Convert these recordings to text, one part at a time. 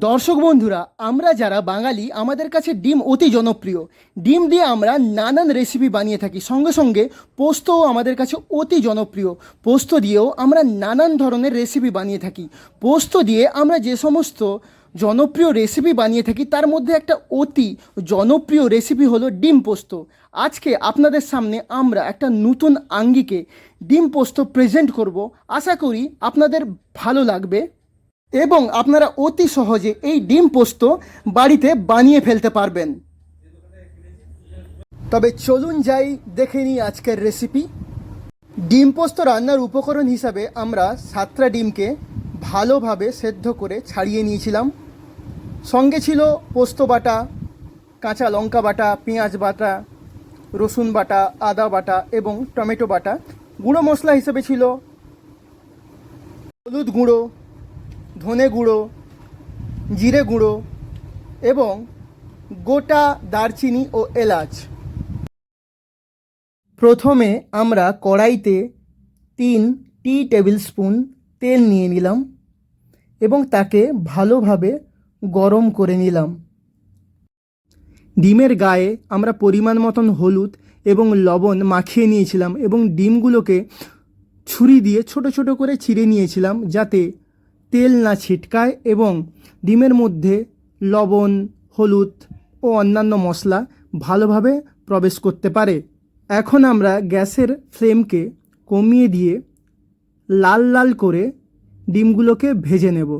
দর্শক বন্ধুরা, আমরা যারা বাঙালি আমাদের কাছে ডিম অতি জনপ্রিয়। ডিম দিয়ে আমরা নানান রেসিপি বানিয়ে থাকি। সঙ্গে সঙ্গে পোস্তও আমাদের কাছে অতি জনপ্রিয়। পোস্ত দিয়েও আমরা নানান ধরনের রেসিপি বানিয়ে থাকি। পোস্ত দিয়ে আমরা যে সমস্ত জনপ্রিয় রেসিপি বানিয়ে থাকি তার মধ্যে একটা অতি জনপ্রিয় রেসিপি হলো ডিম পোস্ত। আজকে আপনাদের সামনে আমরা একটা নতুন আঙ্গিকে ডিম পোস্ত প্রেজেন্ট করব। আশা করি আপনাদের ভালো লাগবে এবং আপনারা অতি সহজে এই ডিম পোস্ত বাড়িতে বানিয়ে ফেলতে পারবেন। তবে চলুন যাই দেখে নিই আজকের রেসিপি। ডিম পোস্ত রান্নার উপকরণ হিসাবে আমরা 7টা ডিমকে ভালোভাবে সেদ্ধ করে ছাড়িয়ে নিয়েছিলাম। সঙ্গে ছিল পোস্ত বাটা, কাঁচা লঙ্কা বাটা, পেঁয়াজ বাটা, রসুন বাটা, আদা বাটা এবং টমেটো বাটা। গুঁড়ো মশলা হিসেবে ছিল হলুদ গুঁড়ো, ধনে গুঁড়ো, জিরে গুঁড়ো এবং গোটা দারচিনি ও এলাচ। প্রথমে আমরা কড়াইতে 3 টেবিল স্পুন তেল নিয়ে নিলাম এবং তাকে ভালোভাবে গরম করে নিলাম। ডিমের গায়ে আমরা পরিমাণ মতন হলুদ এবং লবণ মাখিয়ে নিয়েছিলাম এবং ডিমগুলোকে ছুরি দিয়ে ছোট ছোট করে চিড়ে নিয়েছিলাম যাতে তেল না ছিটকায় এবং ডিমের মধ্যে লবণ, হলুদ ও অন্যান্য মশলা ভালোভাবে প্রবেশ করতে পারে। এখন আমরা গ্যাসের ফ্লেমকে কমিয়ে দিয়ে লাল লাল করে ডিমগুলোকে ভেজে নেব।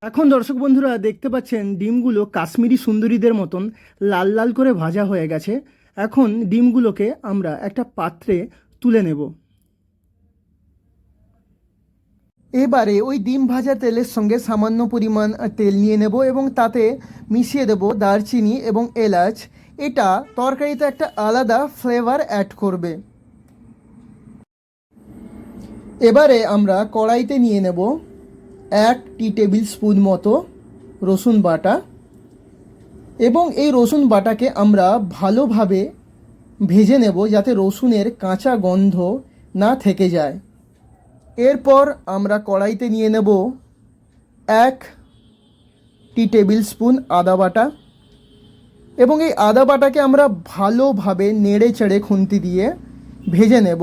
এখন দর্শক বন্ধুরা দেখতে পাচ্ছেন ডিমগুলো কাশ্মীরি সুন্দরীদের মতন লাল লাল করে ভাজা হয়ে গেছে। এখন ডিমগুলোকে আমরা একটা পাত্রে তুলে নেব। এবারে ওই ডিম ভাজা তেলের সঙ্গে সামান্য পরিমাণ তেল নিয়ে নেব এবং তাতে মিশিয়ে দেব দারচিনি এবং এলাচ। এটা তরকারিতে একটা আলাদা ফ্লেভার অ্যাড করবে। এবারে আমরা কড়াইতে নিয়ে নেব 1 টেবিল স্পুন মতো রসুন বাটা এবং এই রসুন বাটাকে আমরা ভালোভাবে ভেজে নেব যাতে রসুনের কাঁচা গন্ধ না থেকে যায়। এরপর আমরা কড়াইতে নিয়ে নেব 1 টেবিল স্পুন আদা বাটা এবং এই আদা বাটাকে আমরা ভালোভাবে নেড়ে চেড়ে খুন্তি দিয়ে ভেজে নেব।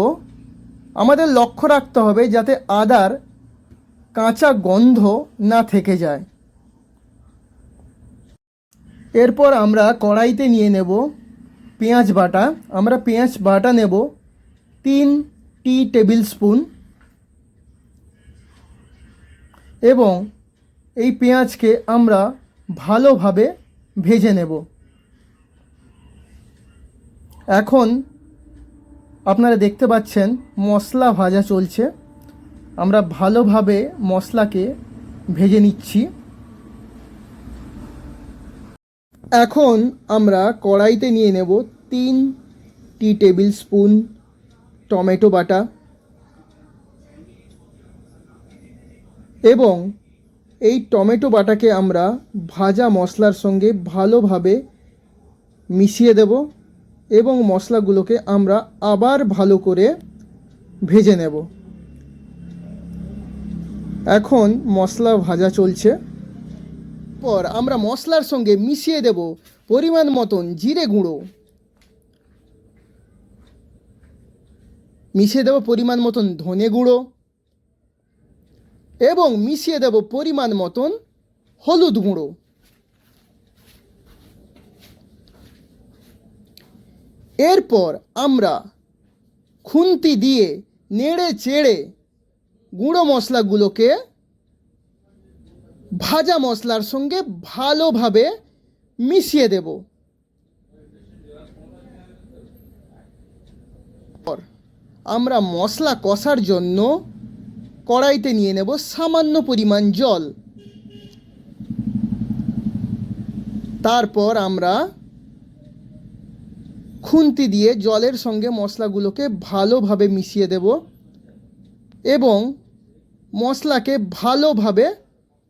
আমাদের লক্ষ্য রাখতে হবে যাতে আদার কাঁচা গন্ধ না থেকে যায়। এরপর আমরা কড়াইতে নিয়ে নেব পেঁয়াজ বাটা। আমরা পেঁয়াজ বাটা নেব 3 টেবিল স্পুন এবং এই পেঁয়াজকে আমরা ভালোভাবে ভেজে নেব। এখন আপনারা দেখতে পাচ্ছেন মশলা ভাজা চলছে। আমরা ভালোভাবে মশলাকে ভেজে নিচ্ছি। এখন আমরা কড়াইতে নিয়ে নেব 3 টেবিল স্পুন টমেটো বাটা এবং এই টমেটো বাটাকে আমরা ভাজা মশলার সঙ্গে ভালোভাবে মিশিয়ে দেব এবং মশলাগুলোকে আমরা আবার ভালো করে ভেজে নেব। এখন মশলা ভাজা চলছে। পর আমরা মশলার সঙ্গে মিশিয়ে দেব পরিমাণ মতন জিরে গুঁড়ো, মিশিয়ে দেব পরিমাণ মতন ধনে গুঁড়ো এবং মিশিয়ে দেব পরিমাণ মতন হলুদ গুঁড়ো। এরপর আমরা খুন্তি দিয়ে নেড়ে চেড়ে গুঁড়ো মশলাগুলোকে ভাজা মশলার সঙ্গে ভালোভাবে মিশিয়ে দেব। আমরা মশলা কষার জন্য কড়াইতে নিয়ে নেব সামান্য পরিমাণ জল। তারপর আমরা খুন্তি দিয়ে জলের সঙ্গে মশলাগুলোকে ভালোভাবে মিশিয়ে দেব এবং মশলাকে ভালোভাবে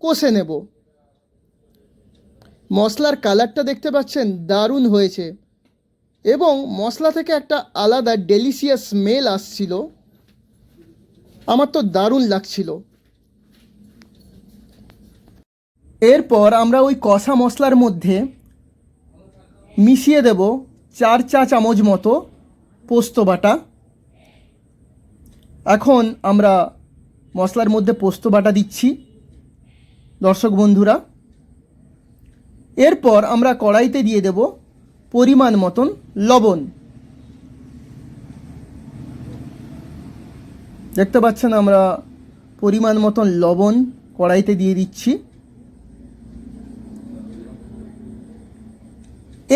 কষে নেব। মশলার কালারটা দেখতে পাচ্ছেন দারুণ হয়েছে এবং মশলা থেকে একটা আলাদা ডেলিশিয়াস স্মেল আসছিল। আমার তো দারুণ লাগছিল। এরপর আমরা ওই কষা মশলার মধ্যে মিশিয়ে দেব 4 চা চামচ মতো পোস্ত বাটা। এখন আমরা মশলার মধ্যে পোস্ত বাটা দিচ্ছি দর্শক বন্ধুরা। এরপর আমরা কড়াইতে দিয়ে দেব পরিমাণ মতন লবণ। দেখতে পাচ্ছেন আমরা পরিমাণ মতন লবণ কড়াইতে দিয়ে দিচ্ছি।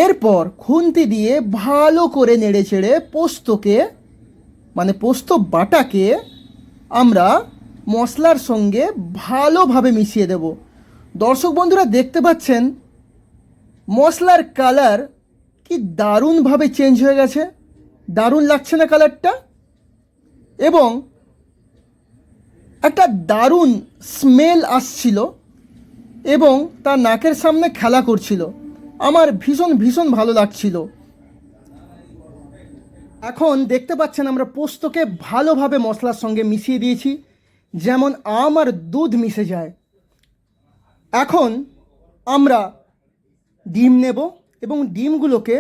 এরপর খুন্তি দিয়ে ভালো করে নেড়ে চেড়ে পোস্তকে মানে পোস্ত বাটাকে আমরা মশলার সঙ্গে ভালোভাবে মিশিয়ে দেব। দর্শক বন্ধুরা দেখতে পাচ্ছেন মশলার কালার কি দারুণভাবে চেঞ্জ হয়ে গেছে, দারুণ লাগছে না কালারটা? এবং একটা দারুণ স্মেল আসছিল এবং তার নাকের সামনে খেলা করছিল। আমার ভীষণ ভীষণ ভালো লাগছিল। এখন দেখতে পাচ্ছেন আমরা পোস্তকে ভালোভাবে মশলার সঙ্গে মিশিয়ে দিয়েছি, যেমন আম আর দুধ মিশে যায়। এখন আমরা ডিম নেব এবং ডিমগুলোকে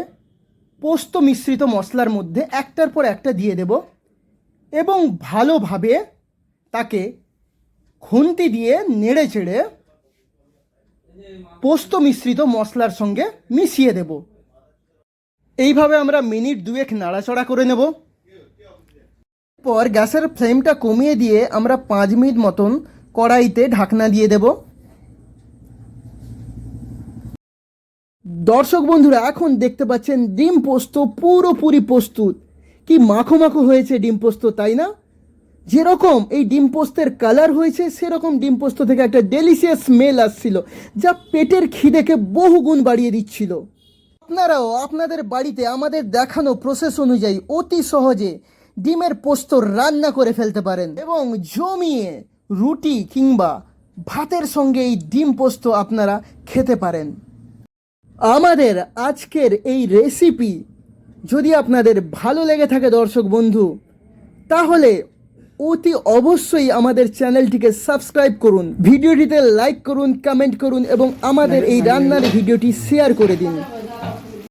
পোস্ত মিশ্রিত মশলার মধ্যে একটার পর একটা দিয়ে দেব এবং ভালোভাবে তাকে খুন্তি দিয়ে নেড়ে চেড়ে পোস্ত মিশ্রিত মশলার সঙ্গে মিশিয়ে দেব। এইভাবে আমরা মিনিট 2 নাড়াচাড়া করে নেব। পর গ্যাসের ফ্লেমটা কমিয়ে দিয়ে আমরা 5 মিনিট মতন কড়াইতে ঢাকনা দিয়ে দেব। দর্শক বন্ধুরা এখন দেখতে পাচ্ছেন ডিম পোস্ত পুরোপুরি প্রস্তুত। কি মাখো মাখো হয়েছে ডিম পোস্ত, তাই না? যেরকম এই ডিম পোস্তের কালার হয়েছে সেরকম ডিম পোস্ত থেকে একটা ডেলিশিয়াস স্মেল আসছিল, যা পেটের খিদেকে বহুগুণ বাড়িয়ে দিচ্ছিল। আপনারাও আপনাদের বাড়িতে আমাদের দেখানো প্রসেস অনুযায়ী অতি সহজে ডিমের পোস্ত রান্না করে ফেলতে পারেন এবং জমিয়ে রুটি কিংবা ভাতের সঙ্গে এই ডিম পোস্ত আপনারা খেতে পারেন। আমাদের আজকের এই রেসিপি যদি আপনাদের ভালো লেগে থাকে দর্শক বন্ধু, তাহলে অতি অবশ্যই আমাদের চ্যানেলটিকে সাবস্ক্রাইব করুন, ভিডিওটিতে লাইক করুন, কমেন্ট করুন এবং আমাদের এই রান্নার ভিডিওটি শেয়ার করে দিন।